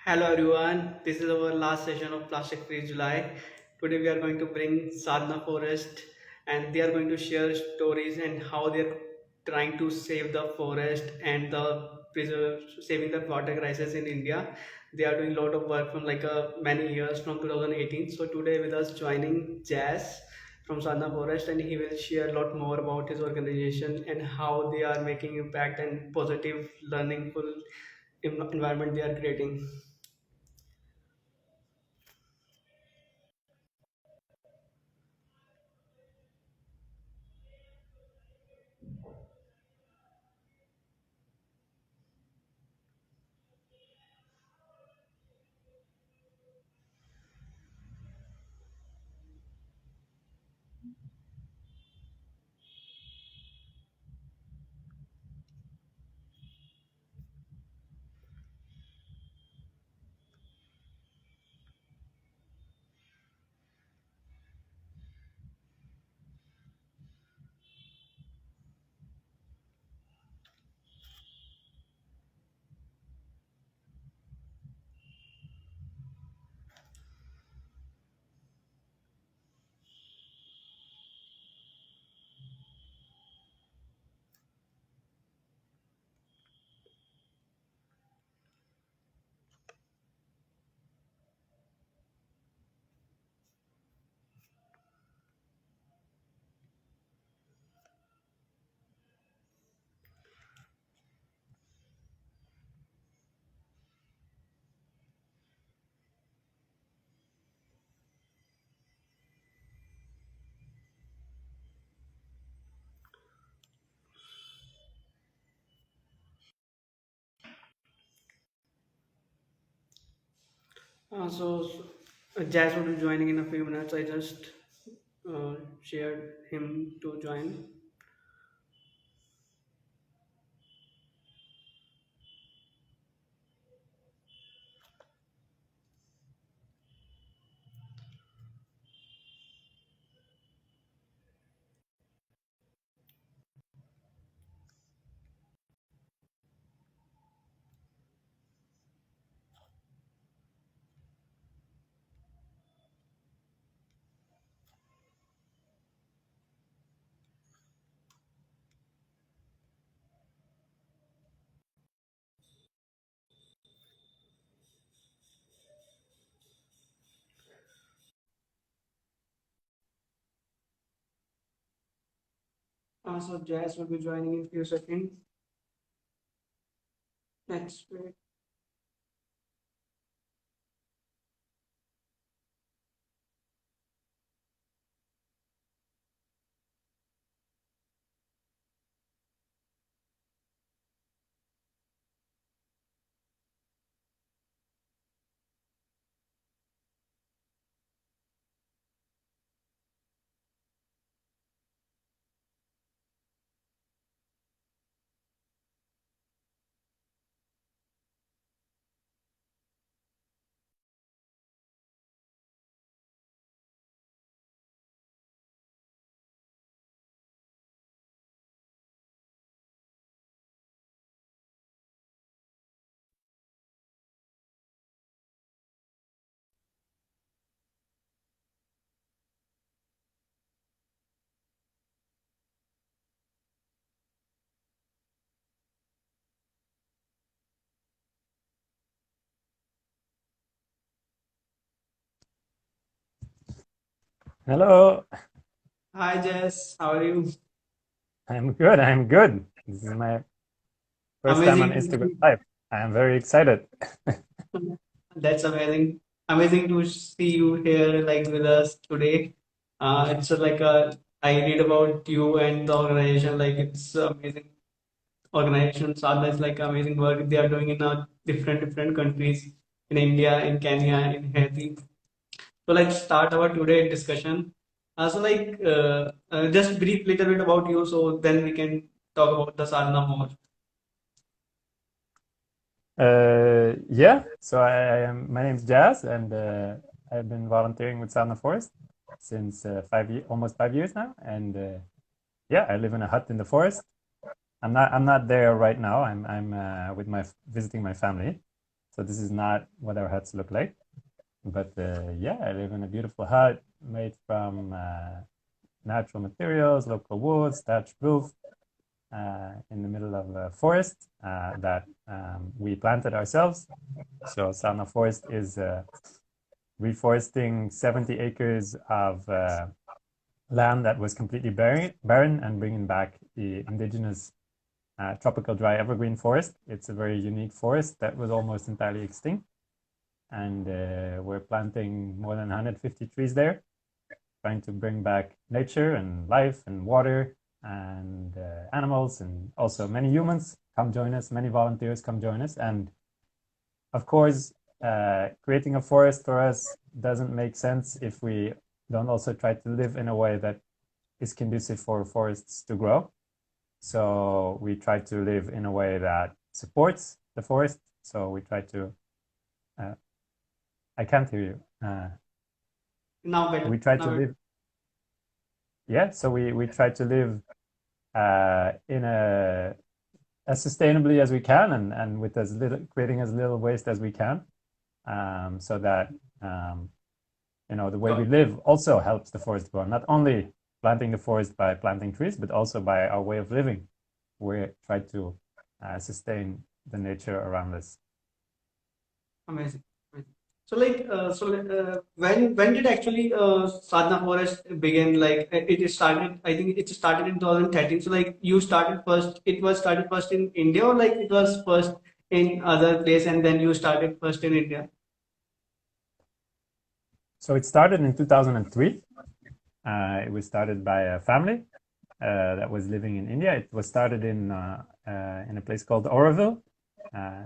Hello everyone, this is our last session of Plastic Free July. Today we are going to bring Sadhana Forest and they are going to share stories and how they're trying to save the forest and saving the water crisis in India. They are doing a lot of work from many years from 2018. So today with us joining Jazz from Sadhana Forest and he will share a lot more about his organization and how they are making impact and positive learningful environment they are creating. Jazz will be joining in a few minutes. I just shared him to join. So Jazz will be joining in few seconds. Next week. Hello, Hi Jazz, how are you? I'm good. I'm good. This is my first time on Amazing to Instagram see. Live. I am very excited. That's amazing. Amazing to see you here like with us today. It's like a I read about you and the organization. Like it's amazing organization. Sadhana is like amazing work they are doing in different countries in India, in Kenya, in Haiti. So let's start our today discussion. Just brief little bit about you, so then we can talk about the sadhana more. Yeah, so I am. My name's Jazz, and I've been volunteering with Sadhana Forest since almost 5 years now. And yeah, I live in a hut in the forest. I'm not there right now. I'm with visiting my family. So this is not what our huts look like. But yeah, I live in a beautiful hut made from natural materials, local woods, thatched roof, in the middle of a forest that we planted ourselves. So Sadhana Forest is reforesting 70 acres of land that was completely barren and bringing back the indigenous tropical dry evergreen forest. It's a very unique forest that was almost entirely extinct. And we're planting more than 150 trees there, trying to bring back nature and life and water and animals, and also many humans come join us, many volunteers come join us. And of course, creating a forest for us doesn't make sense if we don't also try to live in a way that is conducive for forests to grow. So we try to live in a way that supports the forest. So we try to, I can't hear you. Now better. We try Now to better. live, yeah. So we try to live in a as sustainably as we can, and with as little, creating as little waste as we can, so that the way we live also helps the forest grow. Not only planting the forest by planting trees, but also by our way of living. We try to sustain the nature around us. Amazing. Amazing. When did actually Sadhana Forest begin? Like it started, I think it started in 2013. So like you started first, it was started first in India, or like it was first in other place and then you started first in India? So it started in 2003. It was started by a family that was living in India. It was started in a place called Oroville.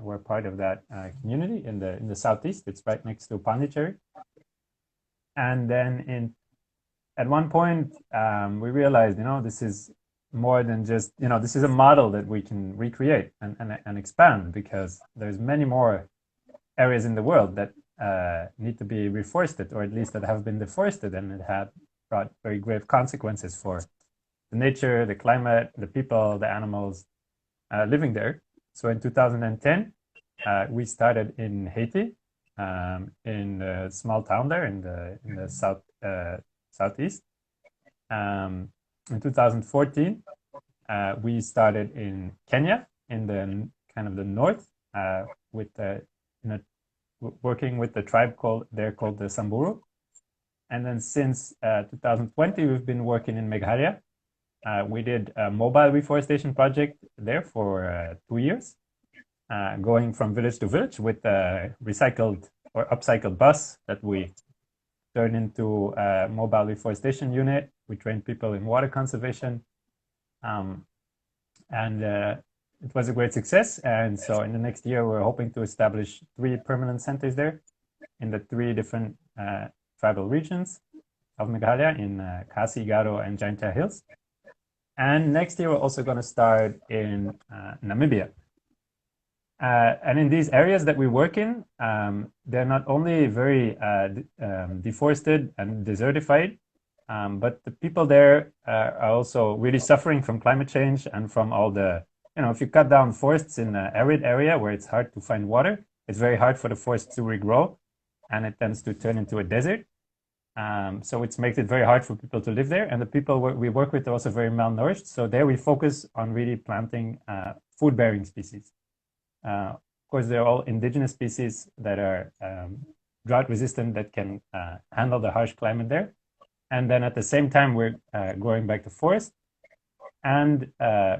We're part of that community in the southeast. It's right next to Pondicherry. And then at one point we realized, this is more than just, this is a model that we can recreate and expand, because there's many more areas in the world that need to be reforested, or at least that have been deforested, and it had brought very grave consequences for the nature, the climate, the people, the animals living there. So in 2010, we started in Haiti, in a small town there in the southeast. In 2014, we started in Kenya, in the kind of the north, with working with the tribe called the Samburu. And then since 2020, we've been working in Meghalaya. We did a mobile reforestation project there for 2 years, going from village to village with a recycled or upcycled bus that we turned into a mobile reforestation unit. We trained people in water conservation, and it was a great success. And so in the next year, we're hoping to establish 3 permanent centers there in the 3 different tribal regions of Meghalaya, in Khasi, Garo, and Jaintia Hills. And next year, we're also going to start in Namibia. And in these areas that we work in, they're not only very deforested and desertified, but the people there are also really suffering from climate change and from all the, if you cut down forests in an arid area where it's hard to find water, it's very hard for the forest to regrow, and it tends to turn into a desert. So it makes it very hard for people to live there. And the people we work with are also very malnourished. So there we focus on really planting food-bearing species. Of course, they're all indigenous species that are drought-resistant, that can handle the harsh climate there. And then at the same time, we're growing back the forest. And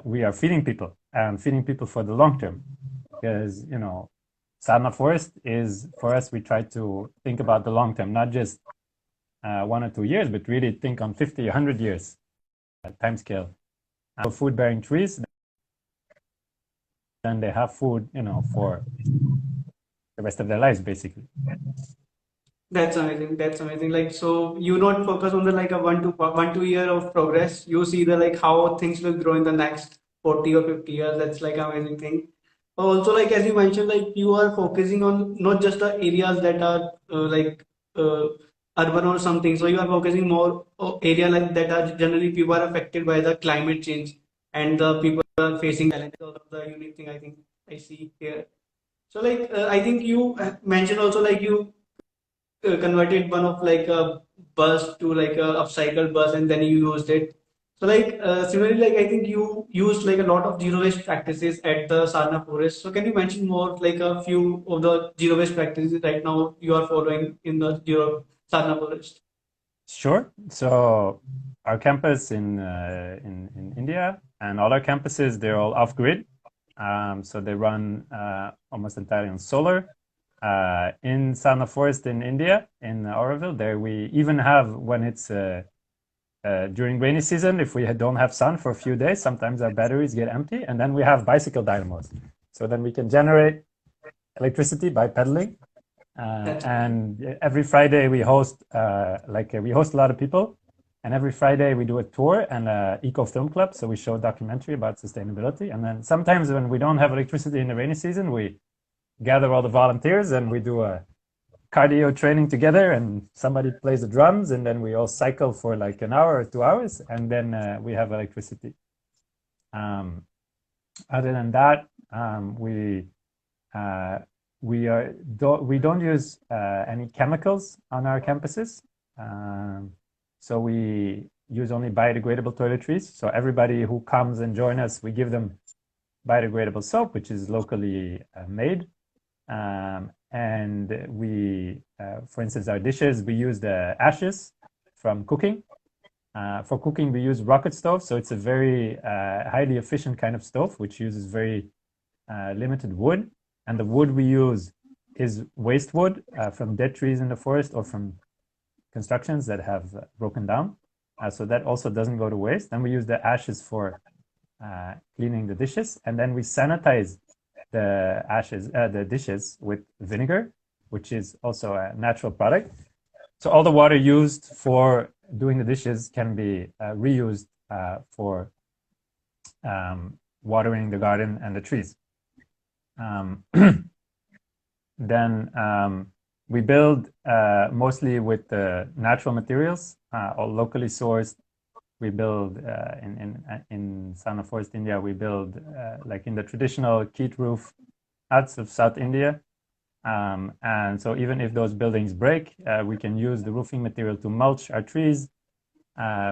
we are feeding people, and feeding people for the long term. Because, Sadhana Forest is, for us, we try to think about the long term, not just 1 or 2 years, but really think on 50, 100 years time scale. Food-bearing trees, then they have food, for the rest of their lives, basically. That's amazing. That's amazing. Like, so you not focus on the like a 1 2 year of progress. You see the like how things will grow in the next 40 or 50 years. That's like amazing thing. Also, like as you mentioned, like you are focusing on not just the areas that are uh, urban or something. So you are focusing more area like that are generally people are affected by the climate change and the people are facing challenges. Also, the unique thing I think I see here. So like I think you mentioned also like you converted one of like a bus to like a upcycled bus and then you used it. So like similarly, like I think you used like a lot of zero waste practices at the Sadhana Forest. So can you mention more like a few of the zero waste practices right now you are following in the zero Sadhana Forest? Sure. So our campus in India and all our campuses, they're all off grid. So they run almost entirely on solar. In Sadhana Forest in India, in Oroville, there we even have, when it's during rainy season, if we don't have sun for a few days, sometimes our batteries get empty, and then we have bicycle dynamos. So then we can generate electricity by pedaling. That's And every Friday we host we host a lot of people, and every Friday we do a tour and a eco film club. So we show a documentary about sustainability, and then sometimes when we don't have electricity in the rainy season, we gather all the volunteers and we do a cardio training together, and somebody plays the drums, and then we all cycle for like an hour or 2 hours, and then we have electricity. Um, Other than that, uh, we don't use any chemicals on our campuses. So we use only biodegradable toiletries. So everybody who comes and join us, we give them biodegradable soap, which is locally made. And we, for instance, our dishes, we use the ashes from cooking. For cooking, we use rocket stove. So it's a very highly efficient kind of stove, which uses very limited wood. And the wood we use is waste wood from dead trees in the forest or from constructions that have broken down. So that also doesn't go to waste. Then we use the ashes for cleaning the dishes. And then we sanitize the ashes, the dishes with vinegar, which is also a natural product. So all the water used for doing the dishes can be reused for watering the garden and the trees. Then we build mostly with natural materials, all locally sourced. We build in Sadhana Forest, India. We build like in the traditional peat roof huts of South India, and so even if those buildings break, we can use the roofing material to mulch our trees.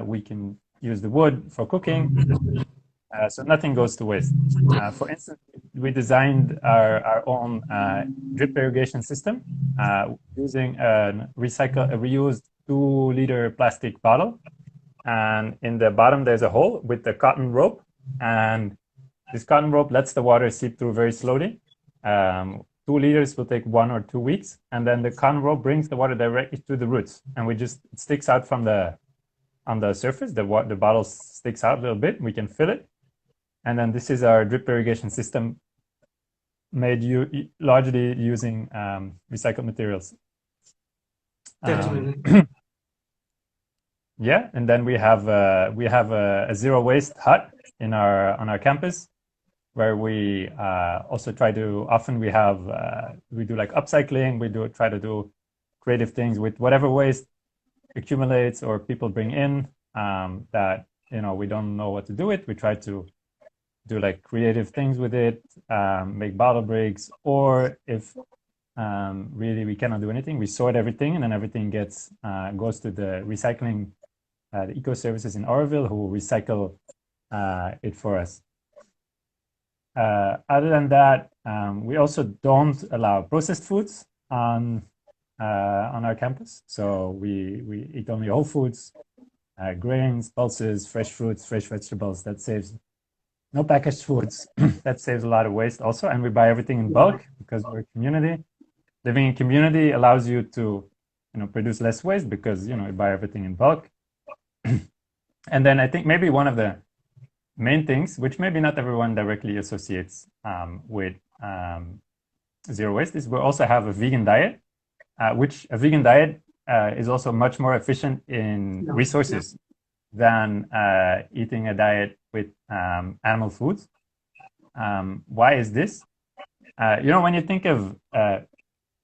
We can use the wood for cooking. So nothing goes to waste. For instance, we designed our own drip irrigation system using a reused 2-liter plastic bottle. And in the bottom, there's a hole with the cotton rope. And this cotton rope lets the water seep through very slowly. 2 liters will take 1 or 2 weeks. And then the cotton rope brings the water directly to the roots. And it sticks out from on the surface. The bottle sticks out a little bit. We can fill it. And then this is our drip irrigation system made largely using recycled materials. that's amazing. Yeah, and then we have a zero waste hut on our campus, where we also try to often we do like upcycling. We try to do creative things with whatever waste accumulates or people bring in that we don't know what to do with. We try to do like creative things with it, make bottle breaks, or if really we cannot do anything, we sort everything, and then everything goes to the recycling, the eco services in Oroville, who recycle it for us. Other than that, we also don't allow processed foods on our campus. So we eat only whole foods, grains, pulses, fresh fruits, fresh vegetables. That saves no packaged foods. That saves a lot of waste also. And we buy everything in bulk because we're a community. Living in community allows you to produce less waste because you buy everything in bulk. And then I think maybe one of the main things, which maybe not everyone directly associates with zero waste, is we also have a vegan diet, which a vegan diet is also much more efficient in resources than eating a diet with animal foods. Why is this? When you think of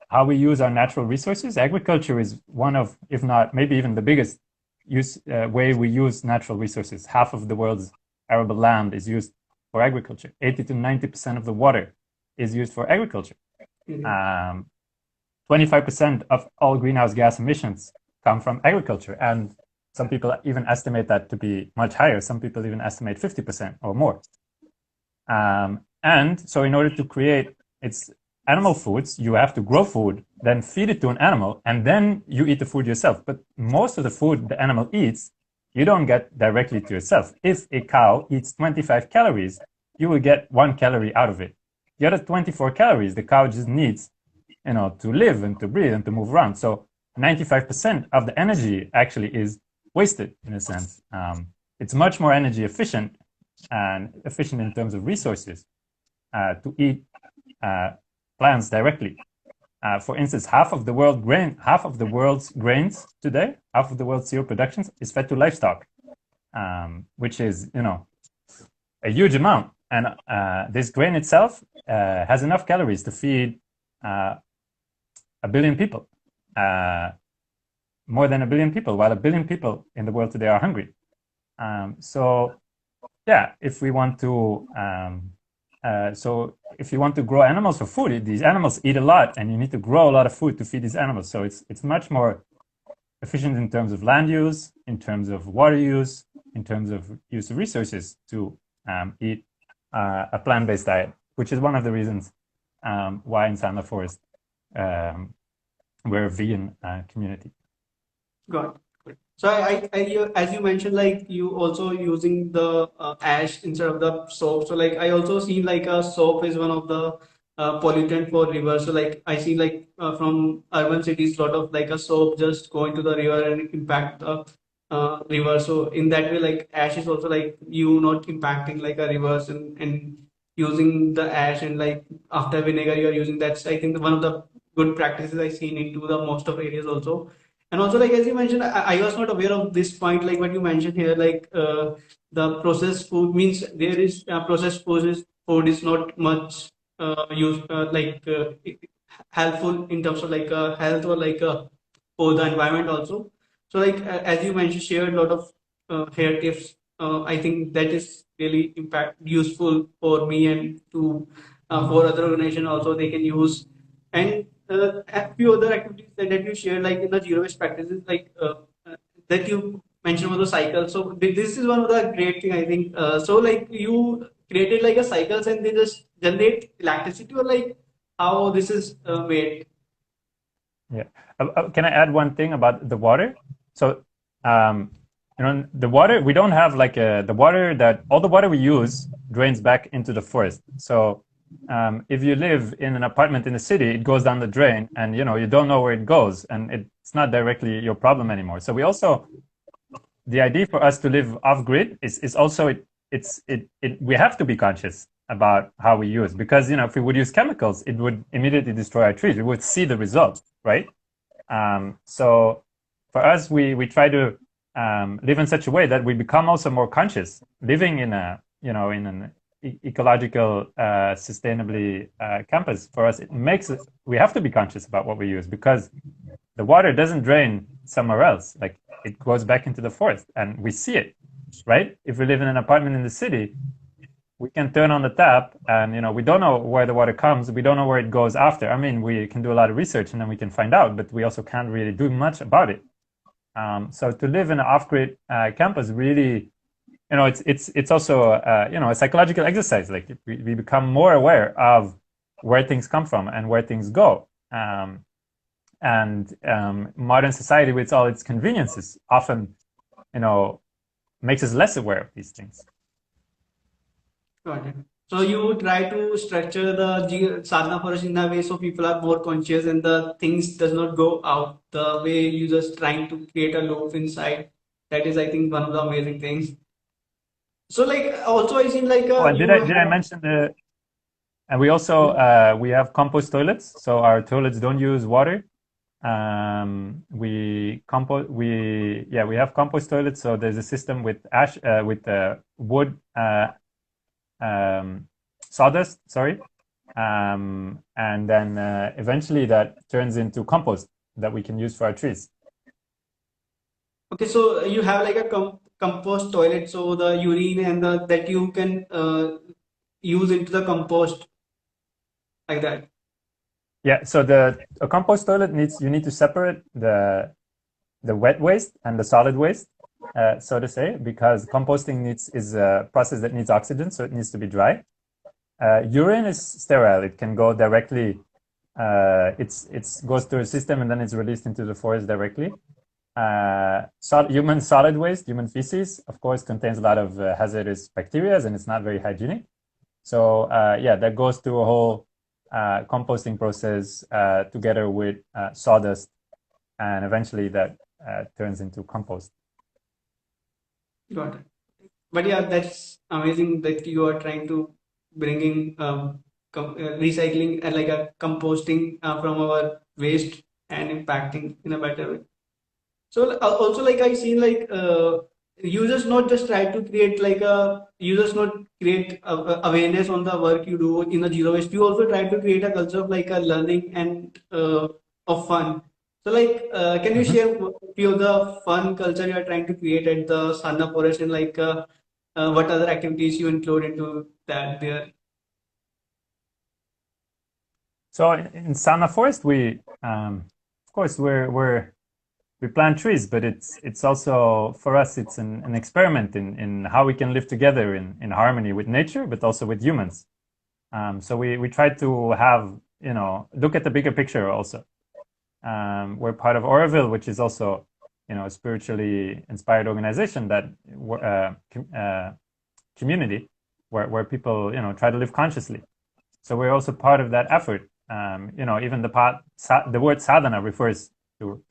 how we use our natural resources, agriculture is one of, if not maybe even the biggest way we use natural resources. Half of the world's arable land is used for agriculture. 80 to 90% of the water is used for agriculture. Mhm. Um, 25% of all greenhouse gas emissions come from agriculture. And some people even estimate that to be much higher. Some people even estimate 50% or more. And so in order to create its animal foods, you have to grow food, then feed it to an animal, and then you eat the food yourself. But most of the food the animal eats, you don't get directly to yourself. If a cow eats 25 calories, you will get 1 calorie out of it. The other 24 calories, the cow just needs, to live and to breathe and to move around. So 95% of the energy actually is wasted in a sense. It's much more energy efficient and efficient in terms of resources to eat plants directly. For instance, half of the world's grains today, half of the world's cereal production is fed to livestock, which is a huge amount. And this grain itself has enough calories to feed 1 billion people, more than 1 billion people, while 1 billion people in the world today are hungry. So yeah, if we want to if you want to grow animals for food, these animals eat a lot, and you need to grow a lot of food to feed these animals. So it's much more efficient in terms of land use, in terms of water use, in terms of use of resources to eat a plant-based diet, which is one of the reasons why in Sadhana Forest we're a vegan community. Got it. So as you mentioned, like you also using the ash instead of the soap. So like I also seen like a soap is one of the pollutant for rivers. So like I see like from urban cities, lot of like a soap just go into the river and impact the river. So in that way, like ash is also like you not impacting like a rivers and using the ash and like after vinegar you are using. That's I think one of the good practices I seen into the most of areas also. And also, like as you mentioned, I was not aware of this point, like what you mentioned here, like the processed food means there is processed food is not much used helpful in terms of like health or like for the environment also. So like as you mentioned, shared a lot of hair tips. I think that is really impact useful for me and to for other organization also they can use and a few other activities that you share, like in the zero waste practices, like that you mentioned about the cycle. So this is one of the great thing I think. So like you created like a cycles and they just generate electricity or like how this is made. Yeah. Can I add one thing about the water? So, the water, we don't have like the water that all the water we use drains back into the forest. So, if you live in an apartment in the city, it goes down the drain, and you don't know where it goes, and it's not directly your problem anymore. So the idea for us to live off grid is also we have to be conscious about how we use, because if we would use chemicals, it would immediately destroy our trees. We would see the result, right? So for us, we try to live in such a way that we become also more conscious, living in in an ecological, sustainably campus. For us, we have to be conscious about what we use, because the water doesn't drain somewhere else. Like, it goes back into the forest, and we see it, right? If we live in an apartment in the city, we can turn on the tap, and we don't know where the water comes. We don't know where it goes after. I mean, we can do a lot of research, and then we can find out, but we also can't really do much about it. So to live in an off-grid campus, really, it's also a psychological exercise. Like, we become more aware of where things come from and where things go. And modern society, with all its conveniences, often makes us less aware of these things. Got it. So you try to structure the sadhana forest in a way so people are more conscious and the things does not go out the way you just trying to create a loop inside. That is, I think, one of the amazing things. So like also I seen like Oh, and you did I have. mention and we also we have compost toilets, so our toilets don't use water. We have compost toilets. So there's a system with ash with wood sawdust, sorry, and then eventually that turns into compost that we can use for our trees. Okay, so you have like a compost toilet, so the urine and the that you can use into the compost like that. Yeah, so a compost toilet needs, you need to separate the wet waste and the solid waste, so to say, because composting is a process that needs oxygen, so it needs to be dry. Urine is sterile; it can go directly. It's goes through a system and then it's released into the forest directly. Human solid waste, human feces, of course, contains a lot of hazardous bacteria, and it's not very hygienic. So yeah, that goes through a whole composting process together with sawdust, and eventually that turns into compost. Got it. But yeah, that's amazing that you are trying to bringing recycling and like a composting from our waste and impacting in a better way. So also like I seen like users not just try to create like a users not create awareness on the work you do in the zero waste. You also try to create a culture of like a learning and of fun. So like can you Mhm. share a few of the fun culture you are trying to create at the Sadhana Forest and like what other activities you include into that there? So in Sadhana Forest, of course, we plant trees, but it's also for us it's an experiment in how we can live together in harmony with nature, but also with humans. So we try to have, look at the bigger picture also. We're part of Oroville, which is also, a spiritually inspired organization that community where people, try to live consciously. So we're also part of that effort. Even the word sadhana refers to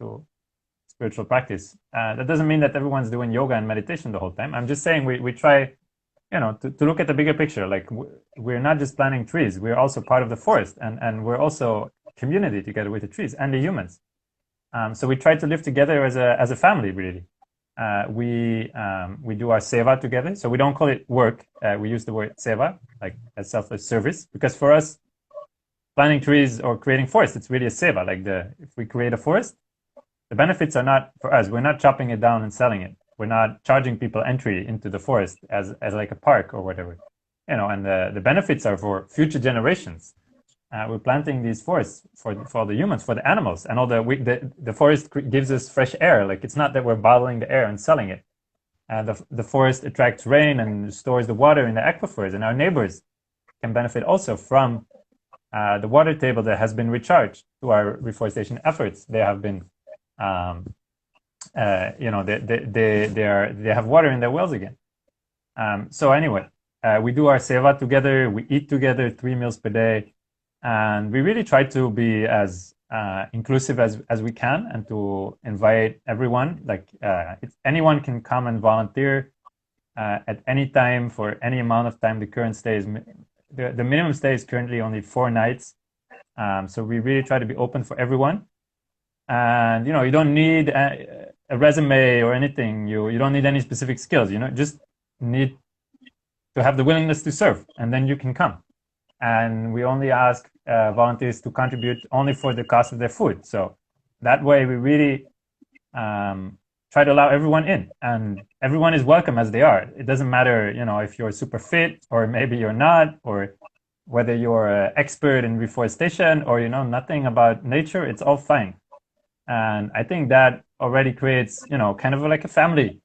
spiritual practice. That doesn't mean that everyone's doing yoga and meditation the whole time. I'm just saying we try, to look at the bigger picture. Like we're not just planting trees; we're also part of the forest, and we're also community together with the trees and the humans. So we try to live together as a family, really. We do our seva together, so we don't call it work. We use the word seva, like as selfless service, because for us, planting trees or creating forests, it's really a seva. Like if we create a forest, the benefits are not for us. We're not chopping it down and selling it. We're not charging people entry into the forest as like a park or whatever. And the benefits are for future generations. We're planting these forests for the humans, for the animals, and all the forest gives us fresh air. Like it's not that we're bottling the air and selling it. The forest attracts rain and stores the water in the aquifers, and our neighbors can benefit also from the water table that has been recharged through our reforestation efforts. They have been, they have water in their wells again. So anyway, we do our seva together. We eat together 3 meals per day, and we really try to be as inclusive as we can, and to invite everyone. Like anyone can come and volunteer at any time for any amount of time. The current stay is the minimum stay is currently only 4 nights. So we really try to be open for everyone. And you don't need a resume or anything. You don't need any specific skills. Just need to have the willingness to serve, and then you can come. And we only ask volunteers to contribute only for the cost of their food. So that way, we really try to allow everyone in, and everyone is welcome as they are. It doesn't matter, if you're super fit or maybe you're not, or whether you're an expert in reforestation or you know nothing about nature. It's all fine. And I think that already creates, kind of like a family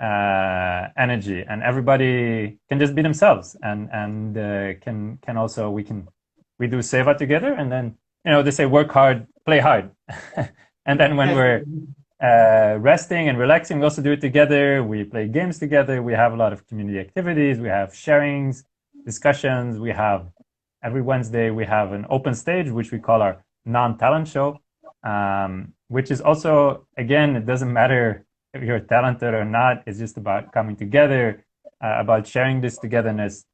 energy, and everybody can just be themselves, and can also we do seva together, and then they say work hard, play hard, and then when Yes. we're resting and relaxing, we also do it together. We play games together. We have a lot of community activities. We have sharings, discussions. We have every Wednesday we have an open stage, which we call our non-talent show, which is also, again, it doesn't matter if you're talented or not. It's just about coming together, about sharing this togetherness.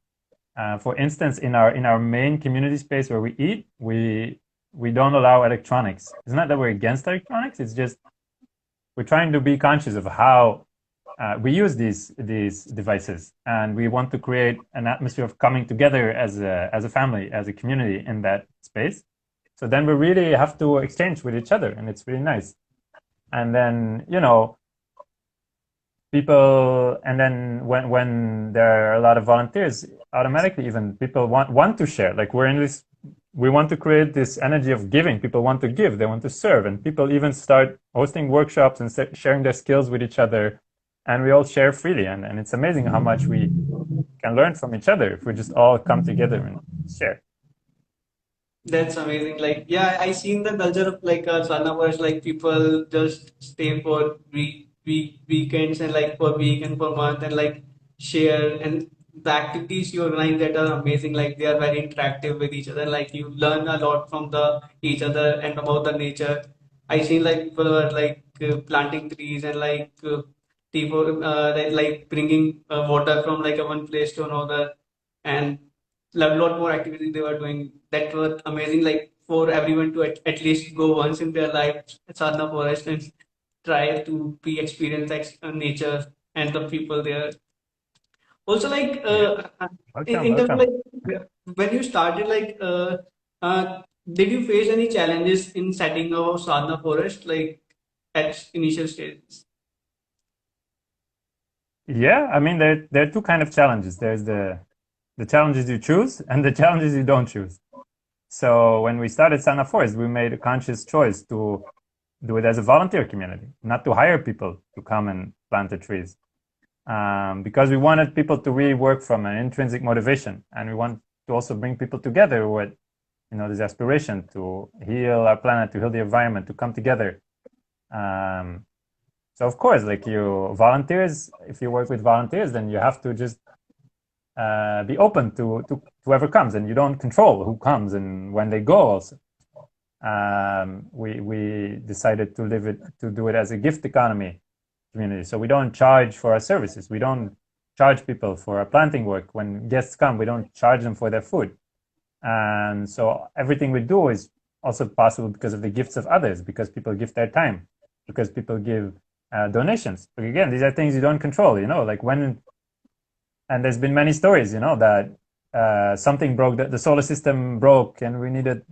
For instance, in our main community space where we eat, we don't allow electronics. It's not that we're against electronics. It's just we're trying to be conscious of how we use these devices, and we want to create an atmosphere of coming together as a family, as a community in that space. So then we really have to exchange with each other, and it's really nice. And then people, and then when there are a lot of volunteers, automatically even people want to share. Like we're in this we want to create this energy of giving. People want to give, they want to serve, and people even start hosting workshops and sharing their skills with each other, and we all share freely. And it's amazing how much we can learn from each other if we just all come together and share. That's amazing. Like, yeah, I seen the culture of like Sadhana Forest, like people just stay for weekends and like for week and for month and like share and the activities you organize that are amazing. Like they are very interactive with each other. Like you learn a lot from the each other and about the nature. I seen like people are like planting trees and like people like bringing water from like a one place to another and lot more activities they were doing that were amazing. Like for everyone to at least go once in their life at Sadhana Forest and try to be experience nature and the people there. Also, like Yeah, welcome, in terms of welcome. like when you started, like did you face any challenges in setting up Sadhana Forest, like at initial stages? Yeah, I mean there are two kind of challenges. There's the challenges you choose and the challenges you don't choose. So when we started Sadhana Forest, we made a conscious choice to do it as a volunteer community, not to hire people to come and plant the trees, because we wanted people to really work from an intrinsic motivation, and we want to also bring people together with, this aspiration to heal our planet, to heal the environment, to come together. So of course, like you volunteers, if you work with volunteers, then you have to just be open to whoever comes, and you don't control who comes and when they go. Also, we decided to do it as a gift economy community. So we don't charge for our services. We don't charge people for our planting work. When guests come, we don't charge them for their food. And so everything we do is also possible because of the gifts of others, because people give their time, because people give donations. But again, these are things you don't control, like when, and there's been many stories, that something broke, the solar system broke and we needed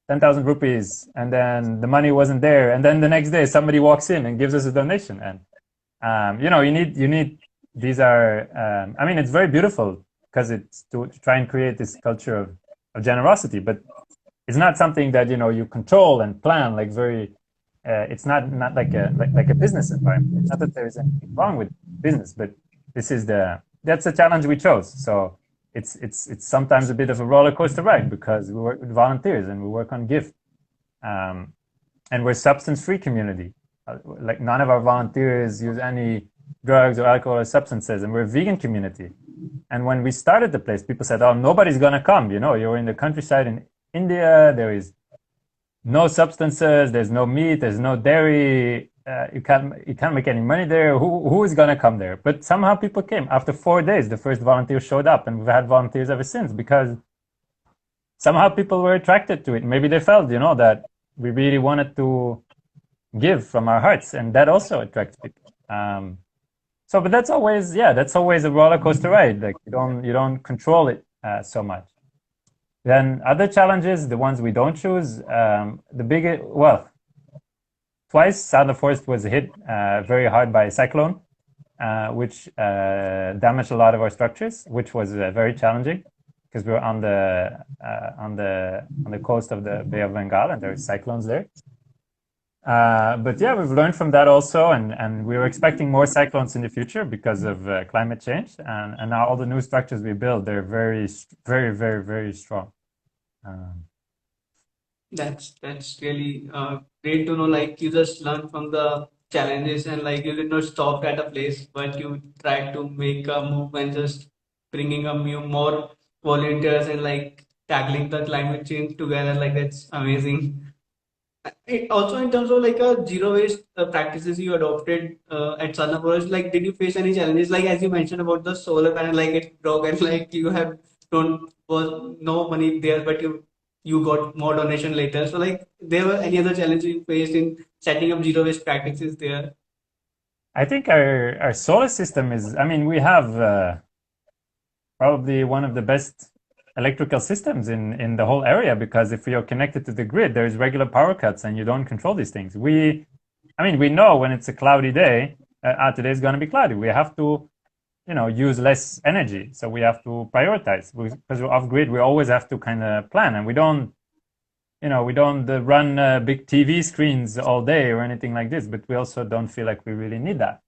10,000 rupees, and then the money wasn't there, and then the next day somebody walks in and gives us a donation, and you need these are I mean, it's very beautiful because it's to try and create this culture of generosity, but it's not something that you control and plan like very. It's not like a business environment. It's not that there is anything wrong with business, but that's the challenge we chose. So it's sometimes a bit of a roller coaster ride because we work with volunteers and we work on gift, and we're a substance-free community. Like none of our volunteers use any drugs or alcohol or substances, and we're a vegan community. And when we started the place, people said, "Oh, nobody's gonna come. You're in the countryside in India. There is no substances. There's no meat. There's no dairy. You can't make any money there. Who is gonna come there?" But somehow people came. After 4 days, the first volunteer showed up, and we've had volunteers ever since because somehow people were attracted to it. Maybe they felt, that we really wanted to give from our hearts, and that also attracts people. But that's always a roller coaster ride. Like you don't control it so much. Then other challenges, the ones we don't choose, twice Sadhana Forest was hit very hard by a cyclone, which damaged a lot of our structures, which was very challenging because we were on the coast of the Bay of Bengal, and there are cyclones there. But yeah, we've learned from that also, and we were expecting more cyclones in the future because of climate change, and now all the new structures we build, they're very, very, very, very strong. That's really great to know. Like you just learn from the challenges and like you did not stop at a place, but you tried to make a move and just bringing a more volunteers and like tackling the climate change together. Like that's amazing. Also, in terms of like a zero waste practices you adopted at Sadhana Forest, like did you face any challenges? Like as you mentioned about the solar panel, like it broke and like you have don't was no money there, but you got more donation later. So like there were any other challenges you faced in setting up zero waste practices there? I think our solar system is, I mean, we have probably one of the best electrical systems in the whole area, because if you're connected to the grid, there's regular power cuts and you don't control these things. We know when it's a cloudy day, today's going to be cloudy. We have to use less energy. So we have to prioritize because we're off grid. We always have to kind of plan, and we don't run big TV screens all day or anything like this. But we also don't feel like we really need that.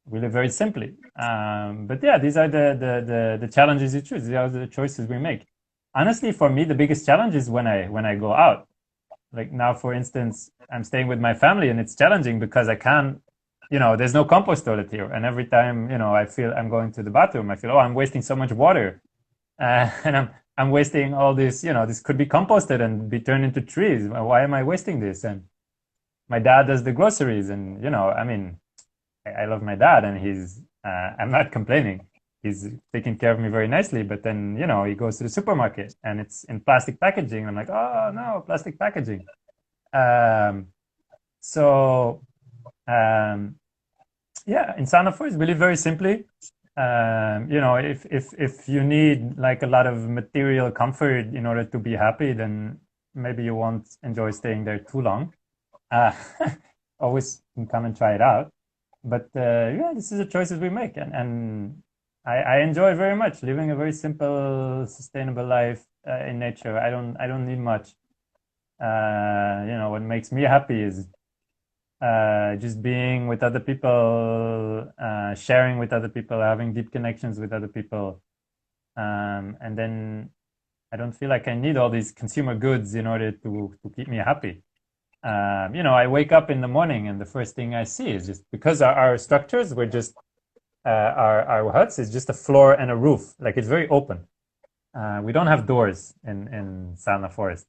We live very simply. But yeah, these are the challenges you choose. These are the choices we make. Honestly, for me, the biggest challenge is when I go out. Like now, for instance, I'm staying with my family, and it's challenging because I can't. There's no compost toilet here, and every time I feel I'm going to the bathroom, I feel, oh, I'm wasting so much water, and I'm wasting all this. This could be composted and be turned into trees. Why am I wasting this? And my dad does the groceries, and I mean, I love my dad, and I'm not complaining. He's taking care of me very nicely, but then he goes to the supermarket and it's in plastic packaging. I'm like, oh no, plastic packaging. Um, so yeah, in Sadhana Forest, we live very simply. If you need like a lot of material comfort in order to be happy, then maybe you won't enjoy staying there too long. Uh, always can come and try it out. But yeah, this is the choices we make, and I enjoy very much living a very simple, sustainable life in nature. I don't need much. What makes me happy is just being with other people, sharing with other people, having deep connections with other people, and then I don't feel like I need all these consumer goods in order to keep me happy. I wake up in the morning and the first thing I see is just because our structures were just our huts is just a floor and a roof. Like it's very open. We don't have doors in Sadhana Forest.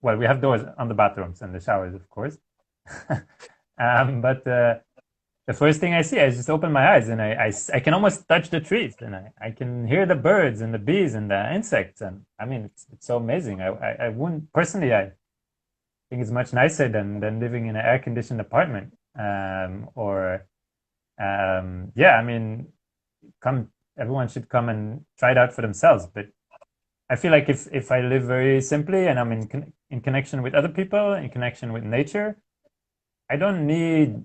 Well, we have doors on the bathrooms and the showers, of course. But the first thing I see, I just open my eyes and I can almost touch the trees and I can hear the birds and the bees and the insects. And I mean, it's so amazing. I wouldn't, personally, I think it's much nicer than living in an air-conditioned apartment. Yeah, I mean, everyone should come and try it out for themselves. But I feel like if I live very simply and I'm in connection with other people, in connection with nature, I don't need,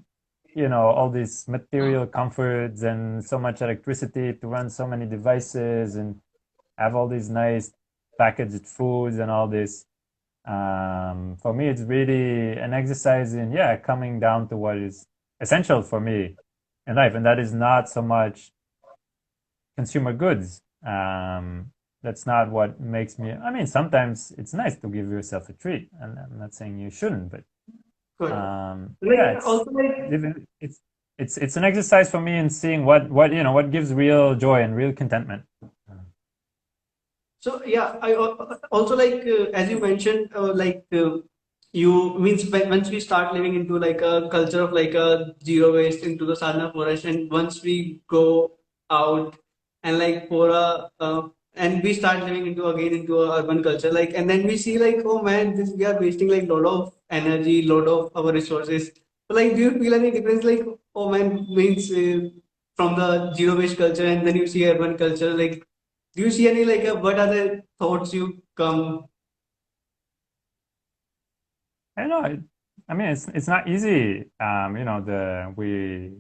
all these material comforts and so much electricity to run so many devices and have all these nice packaged foods and all this. For me, it's really an exercise in, yeah, coming down to what is essential for me in life. And that is not so much consumer goods. That's not what makes me, I mean, sometimes it's nice to give yourself a treat. And I'm not saying you shouldn't, but Good. yeah, Like also like it's an exercise for me in seeing what gives real joy and real contentment. so yeah, I also like as you mentioned, you means once we start living into like a culture of like a zero waste into the Sadhana forest, and once we go out and like for a and we start living into again into a urban culture, like and then we see like oh man, this we are wasting like lot of energy, lot of our resources. So like, do you feel any difference? Like oh man, means from the zero waste culture and then you see urban culture, like do you see any like what are the thoughts you come? I know. I mean, it's not easy. The we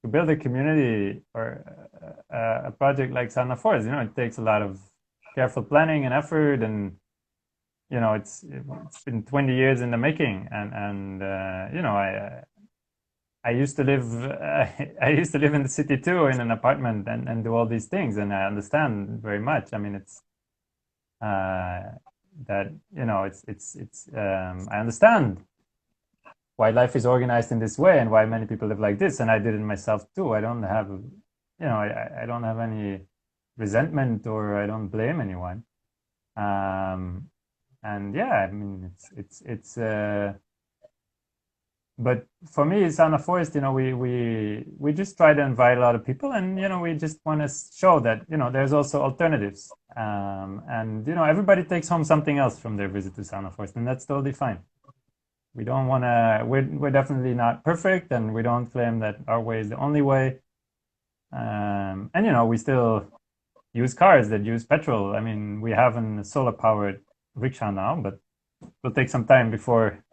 to build a community or a project like Sadhana Forest. It takes a lot of careful planning and effort, and it's been 20 years in the making. And I used to live I used to live in the city too, in an apartment, and do all these things, and I understand very much. I mean, it's that I understand why life is organized in this way and why many people live like this, and I did it myself too. I don't have I don't have any resentment, or I don't blame anyone. And yeah, I mean, it's but for me, Sadhana Forest, we just try to invite a lot of people, and we just want to show that there's also alternatives, and everybody takes home something else from their visit to Sadhana Forest, and that's totally fine. We don't want to. We're definitely not perfect, and we don't claim that our way is the only way. And we still use cars that use petrol. I mean, we have a solar powered rickshaw now, but it'll take some time before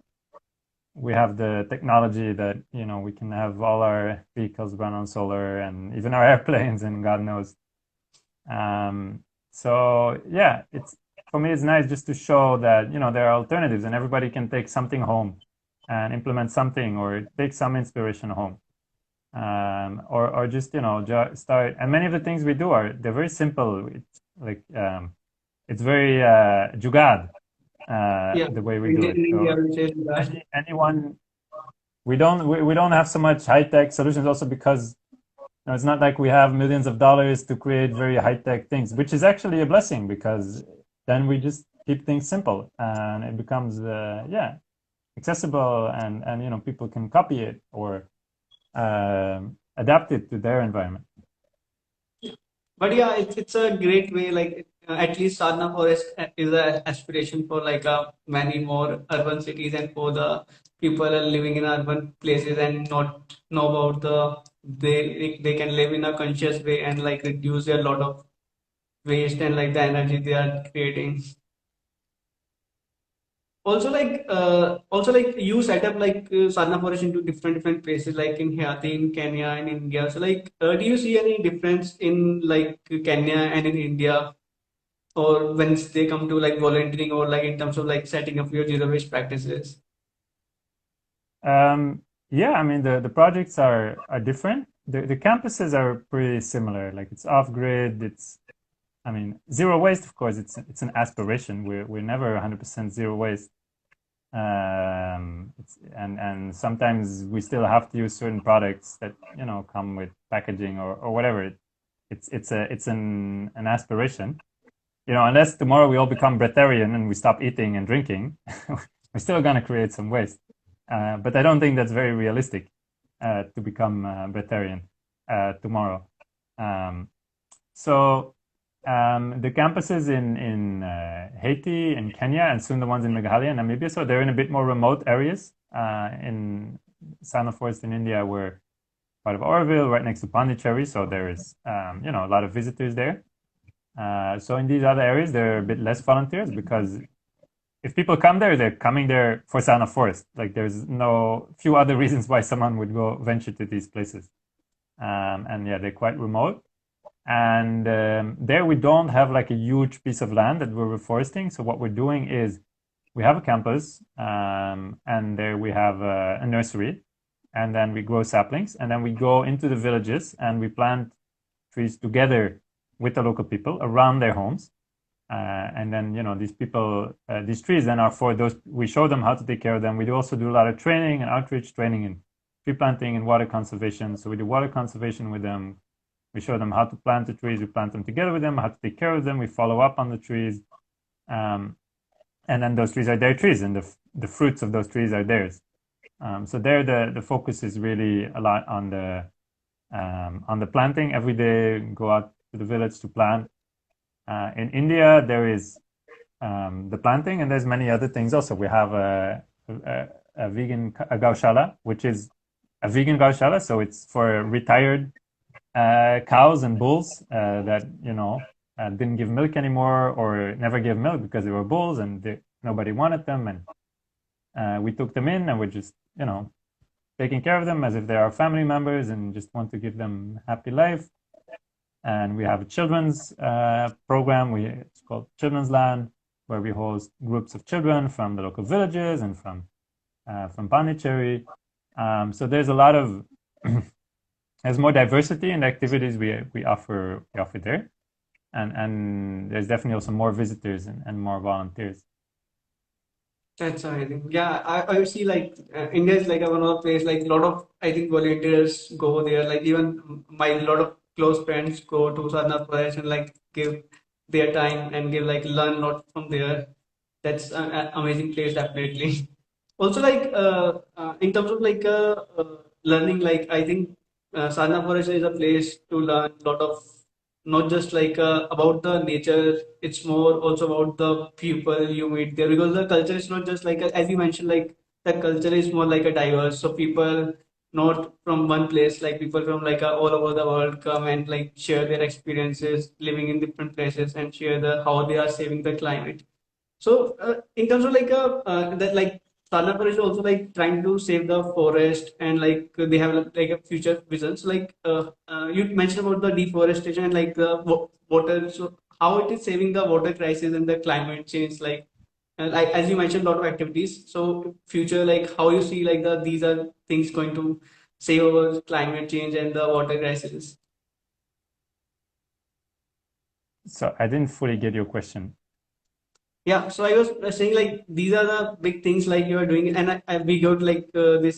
we have the technology that we can have all our vehicles run on solar and even our airplanes and God knows. Um, so yeah, it's for me it's nice just to show that there are alternatives and everybody can take something home and implement something or take some inspiration home. Or just start. And many of the things we do they're very simple. It's like it's very jugad Yeah, the way we in, do in it. India So we say that. anyone we don't have so much high tech solutions also because it's not like we have millions of dollars to create very high tech things, which is actually a blessing because then we just keep things simple and it becomes yeah, accessible and people can copy it or adapt it to their environment. But yeah, it's a great way. Like at least Sadhana Forest is an aspiration for like many more urban cities and for the people are living in urban places and not know about they can live in a conscious way and like reduce a lot of waste and like the energy they are creating. Also like you set up like Sadhana Forest into different places like in Hayati in Kenya and India. So like do you see any difference in like Kenya and in India or when they come to like volunteering or like in terms of like setting up your zero waste practices? Um, yeah, I mean the projects are different. The campuses are pretty similar. Like it's off grid. It's I mean zero waste. Of course, it's an aspiration. We're never 100% zero waste. And sometimes we still have to use certain products that come with packaging or whatever. It's an aspiration. Unless tomorrow we all become breatharian and we stop eating and drinking, we're still gonna create some waste. But I don't think that's very realistic to become breatharian tomorrow. Um, so the campuses in Haiti and Kenya and soon the ones in Meghalaya and Namibia, so they're in a bit more remote areas. In Sadhana Forest in India, we're part of Oroville, right next to Pondicherry, so there is a lot of visitors there. So in these other areas, there are a bit less volunteers because if people come there, they're coming there for Sadhana Forest. Like there's no few other reasons why someone would go venture to these places. And yeah, they're quite remote. And there we don't have like a huge piece of land that we're reforesting. So what we're doing is we have a campus, and there we have a nursery, and then we grow saplings, and then we go into the villages and we plant trees together with the local people around their homes. And then these people, these trees then are for those. We show them how to take care of them. We do also do a lot of training and outreach training in tree planting and water conservation. So we do water conservation with them. We show them how to plant the trees. We plant them together with them, how to take care of them. We follow up on the trees. And then those trees are their trees, and the fruits of those trees are theirs. So there, the focus is really a lot on the planting. Every day, go out to the village to plant. In India, there is the planting, and there's many other things also. We have a vegan gaushala, which is a vegan gaushala, so it's for retired cows and bulls that didn't give milk anymore or never gave milk because they were bulls and nobody wanted them, and we took them in and we're just taking care of them as if they are family members and just want to give them a happy life. And we have a children's program. It's called Children's Land, where we host groups of children from the local villages and from Pondicherry. So there's a lot of there's more diversity in the activities we offer there, and there's definitely also more visitors and more volunteers. That's amazing. Yeah, I see like India is like one of the place like a lot of I think volunteers go there. Like even my lot of close friends go to Sadhana Forest and like give their time and give like learn a lot from there. That's an amazing place definitely. Also like in terms of like learning, like I think Sadhana Forest is a place to learn a lot of not just like about the nature, it's more also about the people you meet there because the culture is not just like as you mentioned, like the culture is more like a diverse. So people not from one place, like people from like all over the world come and like share their experiences living in different places and share the how they are saving the climate. So in terms of like that like Sadhana is also like trying to save the forest, and like they have like a future visions. Like you mentioned about the deforestation and like the water. So how it is saving the water crisis and the climate change, like as you mentioned, a lot of activities. So future, like how you see like these are things going to save our climate change and the water crisis. So I didn't fully get your question. Yeah, so I was saying like these are the big things like you are doing, and we got like this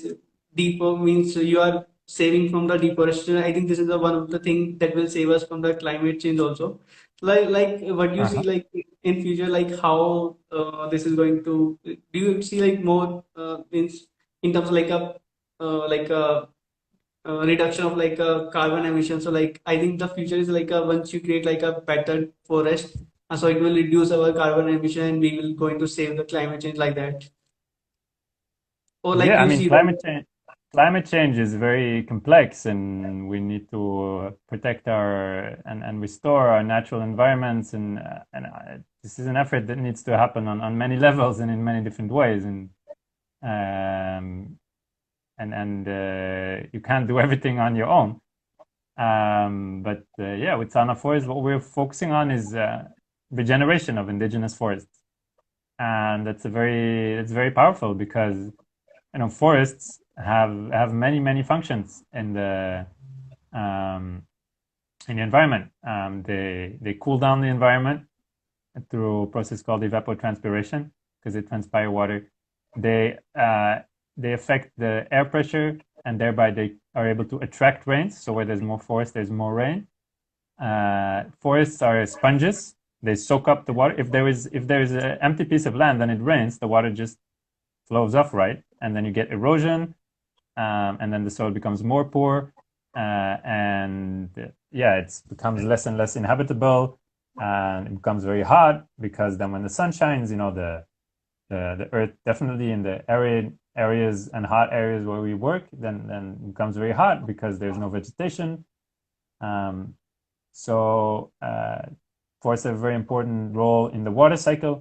deeper means you are saving from the deforestation. I think this is the one of the thing that will save us from the climate change also. Like what you see Uh-huh. like in future, like how this is going to. Do you see like more means in terms of like a reduction of like carbon emission. So like I think the future is like once you create like a better forest, so it will reduce our carbon emission and we will going to save the climate change like that. Or like Yeah, I you mean, see like climate change is very complex, and we need to protect our and restore our natural environments, and this is an effort that needs to happen on many levels and in many different ways, um, and you can't do everything on your own. But yeah, with Sana Forest, what we're focusing on is regeneration of indigenous forests, and it's very powerful because forests have many functions um, in the environment. They cool down the environment through a process called evapotranspiration because they transpire water. They uh, they affect the air pressure, and thereby they are able to attract rains. So where there's more forest, there's more rain. Forests are sponges. They soak up the water. If there is an empty piece of land and it rains, the water just flows off, right? And then you get erosion, and then the soil becomes more poor, and yeah, it becomes less and less inhabitable, and it becomes very hot because then when the sun shines, the earth definitely in the arid areas and hot areas where we work, then it becomes very hot because there's no vegetation. Um, so forests have a very important role in the water cycle.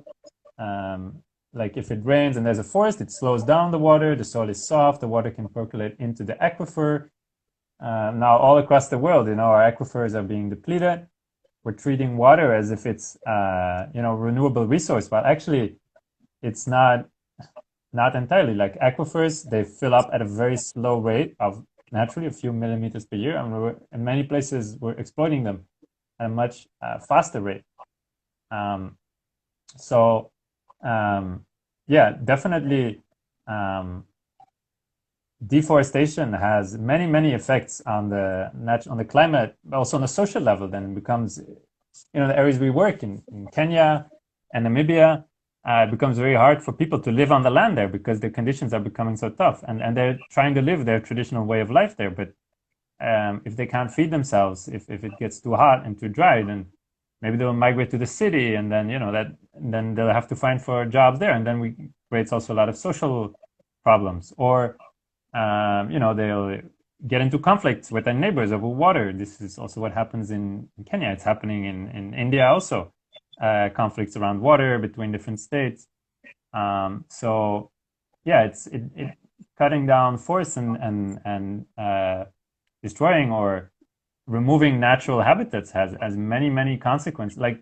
Um, like if it rains and there's a forest, it slows down the water, the soil is soft, the water can percolate into the aquifer. Now, all across the world, our aquifers are being depleted. We're treating water as if it's, renewable resource, but actually it's not entirely. Like aquifers, they fill up at a very slow rate of naturally a few millimeters per year. And in many places, we're exploiting them at a much faster rate. Um, so, yeah, definitely, um, deforestation has many effects on the climate, but also on a social level. Then it becomes, the areas we work in Kenya and Namibia, it becomes very hard for people to live on the land there because the conditions are becoming so tough, and they're trying to live their traditional way of life there. But if they can't feed themselves, if it gets too hot and too dry, then maybe they'll migrate to the city, and then they'll have to find for jobs there, and then we creates also a lot of social problems. Or they'll get into conflicts with their neighbors over water. This is also what happens in Kenya. It's happening in India also. Conflicts around water between different states. So yeah, it cutting down forests and destroying or removing natural habitats has many consequences. Like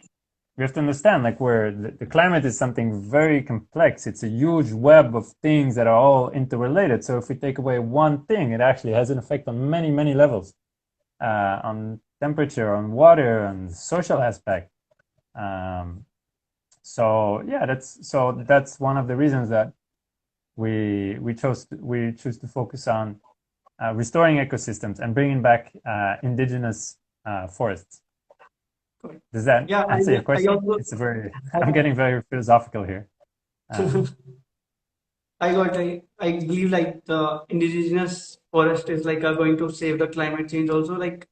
we have to understand, like where the climate is something very complex. It's a huge web of things that are all interrelated. So if we take away one thing, it actually has an effect on many levels, on temperature, on water, on social aspect. Um, so yeah, that's one of the reasons that we choose to focus on restoring ecosystems and bringing back indigenous forests. Does that yeah, answer your I question? also It's a very I, I'm getting very philosophical here. Um, I believe like the indigenous forest is like are going to save the climate change also, like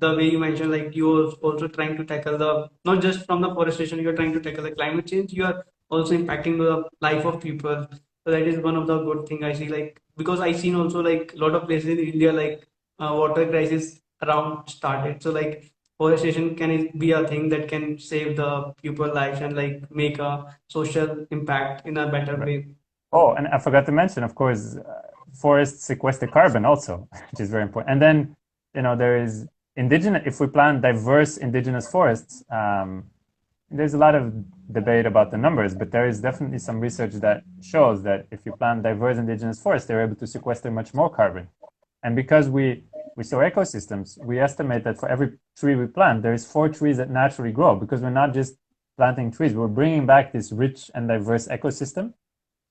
the way you mentioned, like you are also trying to tackle the not just from the forestation, you're trying to tackle the climate change, you are also impacting the life of people. So that is one of the good thing I see, like because I seen also like a lot of places in India like water crisis around started. So like forestation can be a thing that can save the people lives and like make a social impact in a better right. way. Oh, and I forgot to mention, of course, forests sequester carbon also, which is very important. And then, there is indigenous, if we plant diverse indigenous forests, there's a lot of debate about the numbers, but there is definitely some research that shows that if you plant diverse indigenous forests, they're able to sequester much more carbon. And because we restore ecosystems, we estimate that for every tree we plant, there's 4 trees that naturally grow because we're not just planting trees, we're bringing back this rich and diverse ecosystem,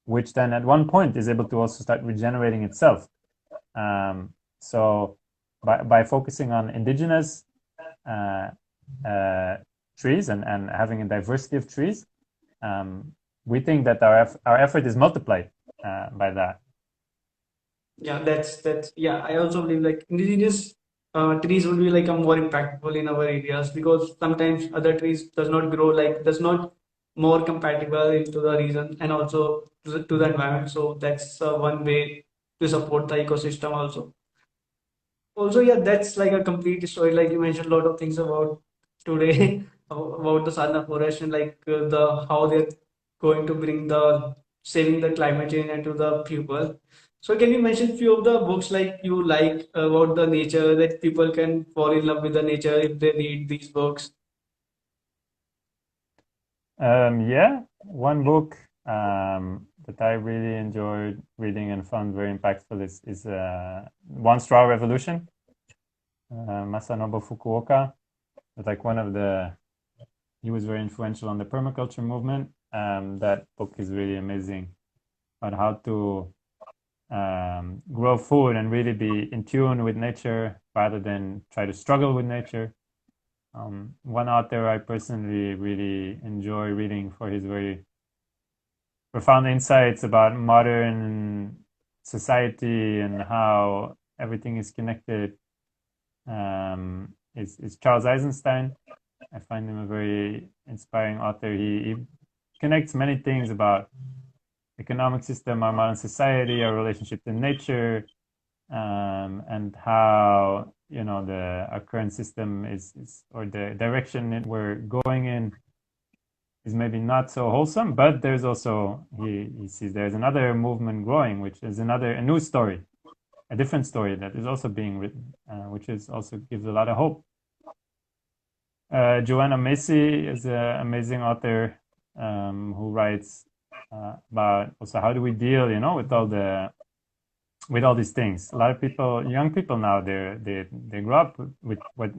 which then at one point is able to also start regenerating itself. So by focusing on indigenous uh, uh, trees and having a diversity of trees, we think that our effort is multiplied by that. Yeah, that's yeah. I also believe like indigenous trees would be like a more impactful in our areas because sometimes other trees does not grow like does not more compatible into the region and also to the environment. So that's one way to support the ecosystem also. Also, yeah, that's like a complete story. Like you mentioned a lot of things about today about the Sadhana Forest and like the how they're going to bring the saving the climate change into the people. So can you mention few of the books like you like about the nature that people can fall in love with the nature if they read these books? Yeah, one book that I really enjoyed reading and found very impactful is One Straw Revolution, Masanobu Fukuoka. It's like he was very influential on the permaculture movement. That book is really amazing on how to grow food and really be in tune with nature rather than try to struggle with nature. One author I personally really enjoy reading for his very profound insights about modern society and how everything is connected is Charles Eisenstein. I find him a very inspiring author. He connects many things about economic system, our modern society, our relationship to nature, and how our current system is or the direction that we're going in is maybe not so wholesome. But there's also he sees there's another movement growing, which is a new story, a different story that is also being written, which is also gives a lot of hope. Joanna Macy is an amazing author who writes about also how do we deal, with all these things. A lot of people, young people now, they grow up with what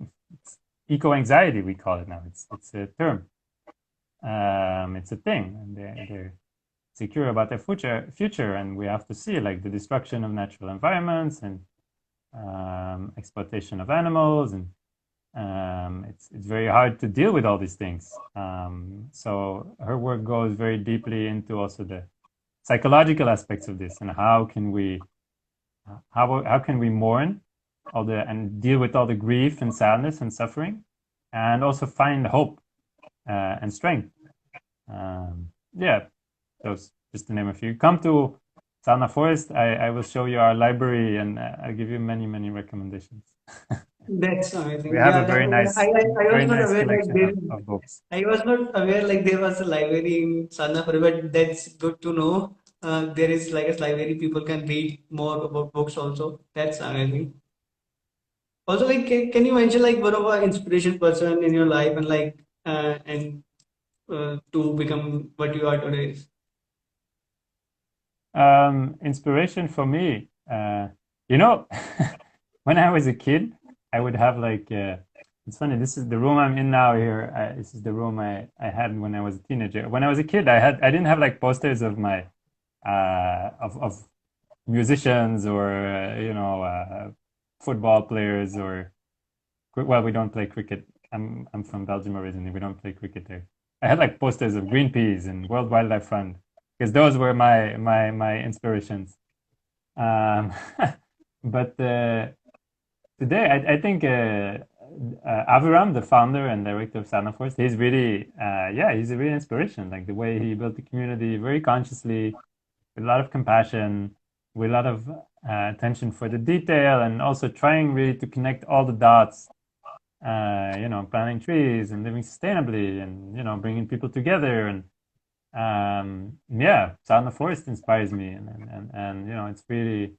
eco anxiety we call it now. It's a term. It's a thing, and they're secure about their future, and we have to see like the destruction of natural environments and exploitation of animals, and it's very hard to deal with all these things. So her work goes very deeply into also the psychological aspects of this and how can we mourn and deal with all the grief and sadness and suffering, and also find hope and strength. Yeah, those just to name a few. Come to Sadhana Forest. I will show you our library, and I'll give you many recommendations. That's We amazing. have a Yeah, that I was very not nice aware like collection there. of books. I was not aware like there was a library in Sadhana, but that's good to know. There is like a library people can read more about books also. That's amazing. Also, like, can you mention like one of our inspiration person in your life and like and to become what you are today? Inspiration for me, you know, when I was a kid, I would have like, it's funny, this is the room I'm in now here. This is the room I had when I was a teenager. When I was a kid, I didn't have like posters of my, of musicians or, football players or, well, we don't play cricket. I'm from Belgium originally. We don't play cricket there. I had like posters of Greenpeace and World Wildlife Fund because those were my inspirations. Um, but today, I think Aviram, the founder and director of Sadhana Forest, he's really, yeah, he's a real inspiration. Like the way he built the community very consciously, with a lot of compassion, with a lot of attention for the detail, and also trying really to connect all the dots. Planting trees and living sustainably, and bringing people together, and Yeah, Sadhana Forest inspires me, and it's really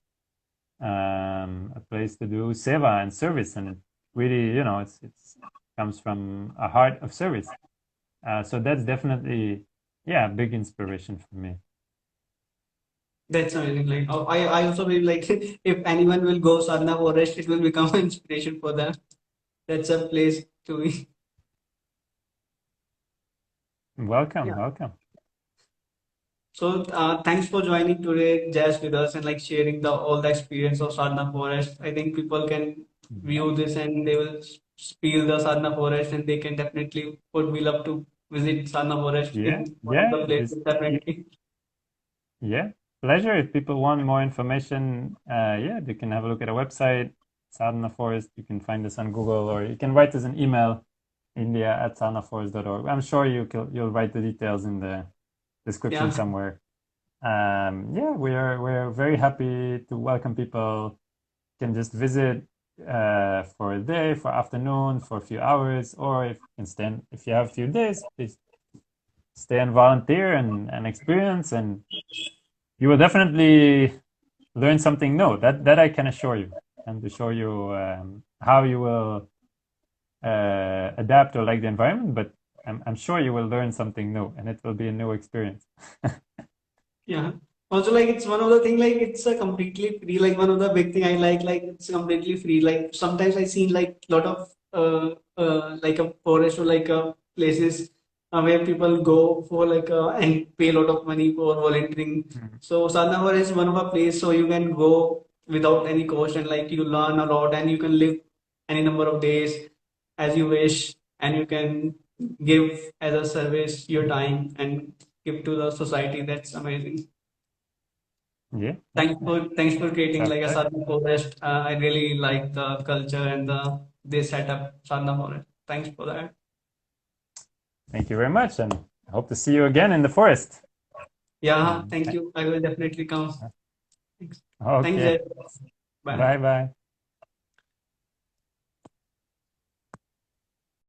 a place to do seva and service, and it really, it's comes from a heart of service. So that's definitely, yeah, a big inspiration for me. That's amazing. Like I also believe like if anyone will go Sadhana Forest, it will become an inspiration for them. That's a place to be. Welcome, Yeah. welcome. So thanks for joining today, Jazz, with us and like sharing the all the experience of Sadhana Forest. I think people can Yeah, view this and they will feel the Sadhana Forest and they can definitely would be love to visit Sadhana Forest yeah, in one of yeah. the places definitely. Yeah, pleasure. If people want more information, yeah, they can have a look at our website, Sadhana Forest. You can find us on Google, or you can write us an email, india@sadhanaforest.org. I'm sure you'll write the details in the description Yeah. somewhere. Yeah, we're very happy to welcome people. You can just visit for a day, for afternoon, for a few hours, or if you have a few days, please stay and volunteer and experience, and you will definitely learn something new. That I can assure you, and to show you how you will adapt or like the environment. But I'm sure you will learn something new, and it will be a new experience. Yeah. Also, like it's one of the thing like it's a completely free. Like one of the big thing I like it's completely free. Like sometimes I seen like lot of like a forest or like places where people go for like and pay a lot of money for volunteering. Mm. So Sadhana is one of a place so you can go without any cost and like you learn a lot and you can live any number of days as you wish and you can give as a service your time and give to the society. That's amazing. Yeah, yeah, yeah. Thanks for It's creating our like a pleasure. Sadhana Forest. I really like the culture and the they set up Sadhana Forest. Thanks for that. Thank you very much, and I hope to see you again in the forest. Yeah, And thank you. I will definitely come. Thanks. Thanks, okay, Jay. Bye. bye bye.